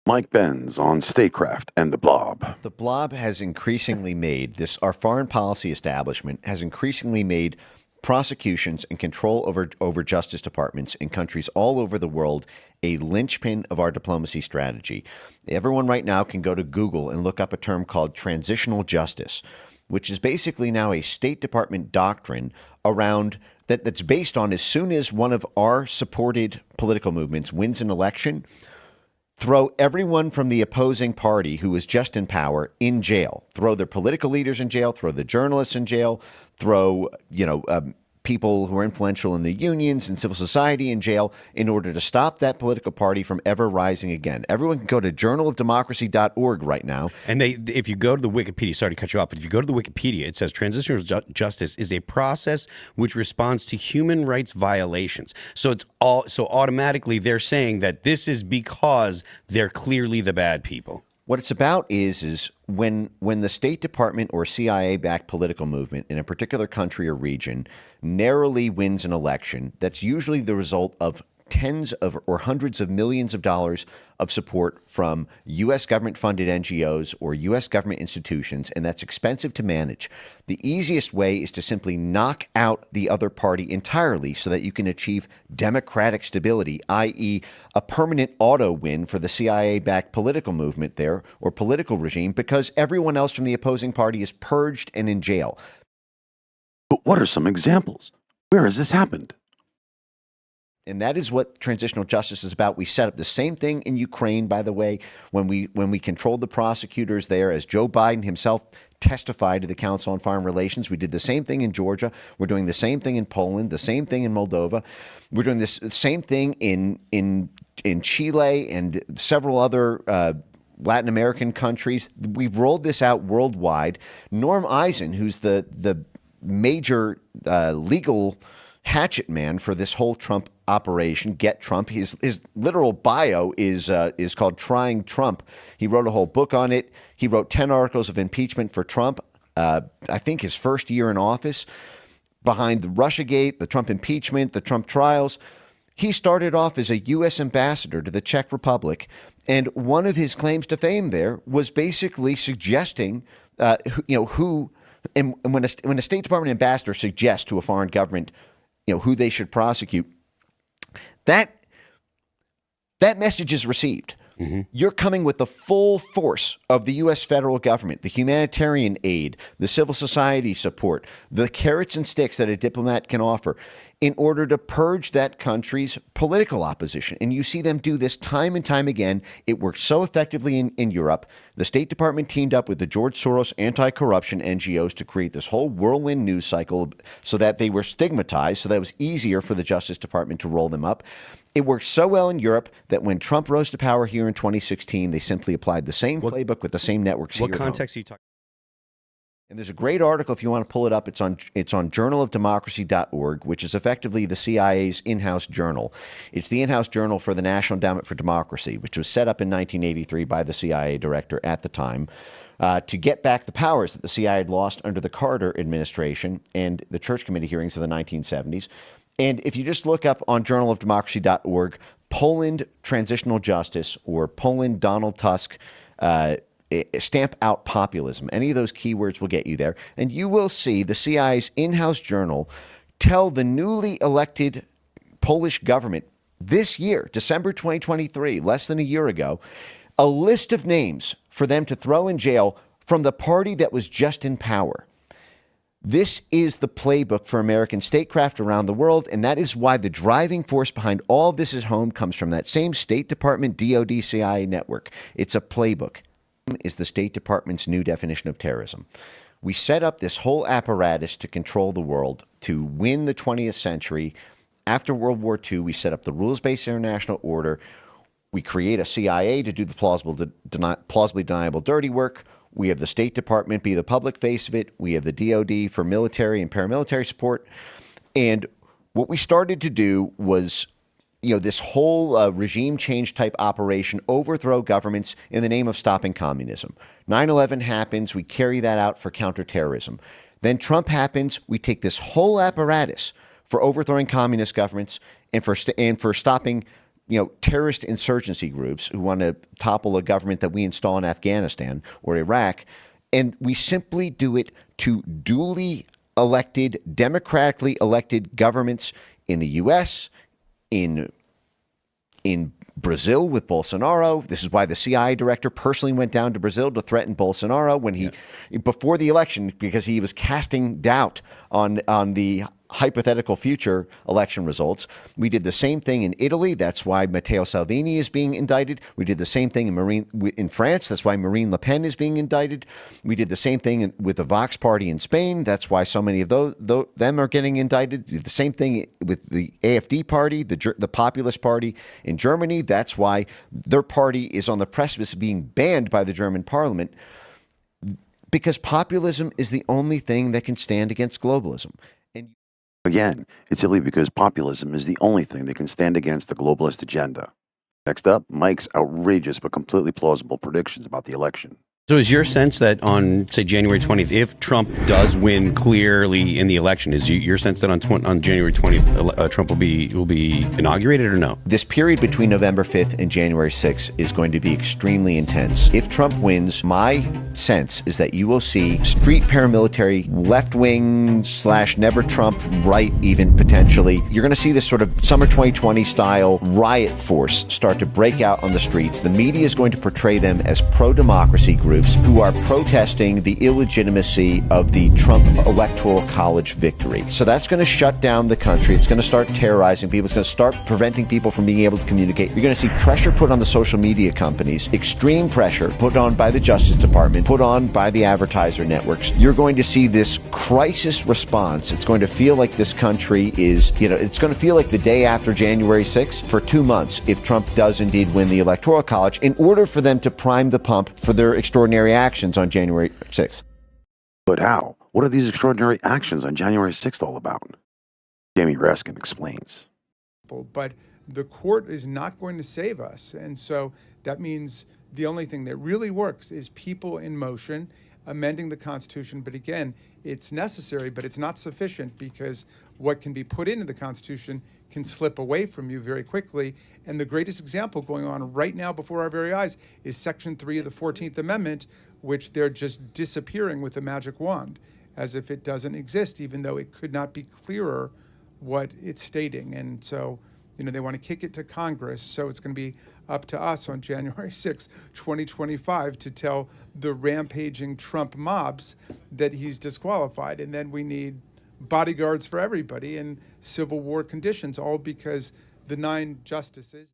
Mike Benz on Statecraft and the Blob. The blob has increasingly made this, our foreign policy establishment has increasingly made prosecutions and control over justice departments in countries all over the world a linchpin of our diplomacy strategy. Everyone right now can go to Google and look up a term called transitional justice, which is basically now a State Department doctrine around that's based on as soon as one of our supported political movements wins an election, throw everyone from the opposing party who is just in power in jail. Throw their political leaders in jail. Throw the journalists in jail. Throw, people who are influential in the unions and civil society in jail in order to stop that political party from ever rising again. Everyone can go to journalofdemocracy.org right now. And if you go to the Wikipedia, sorry to cut you off, but if you go to the Wikipedia, it says transitional justice is a process which responds to human rights violations. So automatically they're saying that this is because they're clearly the bad people. What it's about is when the State Department or CIA-backed political movement in a particular country or region narrowly wins an election, that's usually the result of tens of or hundreds of millions of dollars of support from U.S. government-funded NGOs or U.S. government institutions, and that's expensive to manage. The easiest way is to simply knock out the other party entirely so that you can achieve democratic stability, i.e. a permanent auto win for the CIA-backed political movement there or political regime because everyone else from the opposing party is purged and in jail. But what are some examples? Where has this happened? And that is what transitional justice is about. We set up the same thing in Ukraine, by the way, when we controlled the prosecutors there, as Joe Biden himself testified to the Council on Foreign Relations. We did the same thing in Georgia. We're doing the same thing in Poland, the same thing in Moldova. We're doing this same thing in Chile and several other Latin American countries. We've rolled this out worldwide. Norm Eisen, who's the major legal hatchet man for this whole Trump operation, Get Trump. His literal bio is called Trying Trump. He wrote a whole book on it. He wrote 10 articles of impeachment for Trump. I think his first year in office, behind the Russiagate, the Trump impeachment, the Trump trials. He started off as a U.S. ambassador to the Czech Republic, and one of his claims to fame there was basically suggesting, and when a State Department ambassador suggests to a foreign government, who they should prosecute, that message is received. Mm-hmm. You're coming with the full force of the U.S. federal government, the humanitarian aid, the civil society support, the carrots and sticks that a diplomat can offer in order to purge that country's political opposition. And you see them do this time and time again. It worked so effectively in Europe. The State Department teamed up with the George Soros anti-corruption NGOs to create this whole whirlwind news cycle so that they were stigmatized, so that it was easier for the Justice Department to roll them up. It worked so well in Europe that when Trump rose to power here in 2016, they simply applied the same playbook with the same networks here. What context are you talking? And there's a great article, if you want to pull it up. It's on journalofdemocracy.org, which is effectively the CIA's in-house journal. It's the in-house journal for the National Endowment for Democracy, which was set up in 1983 by the CIA director at the time to get back the powers that the CIA had lost under the Carter administration and the Church Committee hearings of the 1970s. And if you just look up on journalofdemocracy.org, Poland transitional justice or Poland Donald Tusk stamp out populism, any of those keywords will get you there. And you will see the CIA's in-house journal tell the newly elected Polish government this year, December 2023, less than a year ago, a list of names for them to throw in jail from the party that was just in power. This is the playbook for American statecraft around the world, and that is why the driving force behind all of this at home comes from that same State Department DoD CIA network. It's a playbook. Is the State Department's new definition of terrorism. We set up this whole apparatus to control the world, to win the 20th century. After World War II, we set up the rules-based international order. We create a CIA to do the plausibly deniable dirty work. We have the State Department be the public face of it. We have the DoD for military and paramilitary support. And what we started to do was, this whole regime change type operation, overthrow governments in the name of stopping communism. 9/11 happens. We carry that out for counterterrorism. Then Trump happens. We take this whole apparatus for overthrowing communist governments and for stopping terrorist insurgency groups who want to topple a government that we install in Afghanistan or Iraq. And we simply do it to duly elected, democratically elected governments in the U.S., in Brazil with Bolsonaro. This is why the CIA director personally went down to Brazil to threaten Bolsonaro when before the election, because he was casting doubt on the hypothetical future election results. We did the same thing in Italy. That's why Matteo Salvini is being indicted. We did the same thing in France. That's why Marine Le Pen is being indicted. We did the same thing with the Vox party in Spain. That's why so many of them are getting indicted. The same thing with the AfD party, the Populist Party in Germany. That's why their party is on the precipice of being banned by the German parliament, because populism is the only thing that can stand against globalism. Again, it's simply because populism is the only thing that can stand against the globalist agenda. Next up, Mike's outrageous but completely plausible predictions about the election. So is your sense that on, say, January 20th, if Trump does win clearly in the election, is your sense that on January 20th, Trump will be inaugurated or no? This period between November 5th and January 6th is going to be extremely intense. If Trump wins, my sense is that you will see street paramilitary, left-wing / never Trump, right even potentially. You're going to see this sort of summer 2020 style riot force start to break out on the streets. The media is going to portray them as pro-democracy groups who are protesting the illegitimacy of the Trump Electoral College victory. So that's going to shut down the country. It's going to start terrorizing people. It's going to start preventing people from being able to communicate. You're going to see pressure put on the social media companies, extreme pressure put on by the Justice Department, put on by the advertiser networks. You're going to see this crisis response. It's going to feel like this country is, it's going to feel like the day after January 6th for 2 months if Trump does indeed win the Electoral College, in order for them to prime the pump for their extraordinary actions on January 6th. But how? What are these extraordinary actions on January 6th all about? Jamie Raskin explains. But the court is not going to save us. And so that means the only thing that really works is people in motion, amending the Constitution. But again, it's necessary, but it's not sufficient, because what can be put into the Constitution can slip away from you very quickly. And the greatest example going on right now before our very eyes is Section 3 of the 14th Amendment, which they're just disappearing with a magic wand, as if it doesn't exist, even though it could not be clearer what it's stating. And so, they want to kick it to Congress. So it's going to be up to us on January 6, 2025, to tell the rampaging Trump mobs that he's disqualified. And then we need bodyguards for everybody in Civil War conditions, all because the 9 justices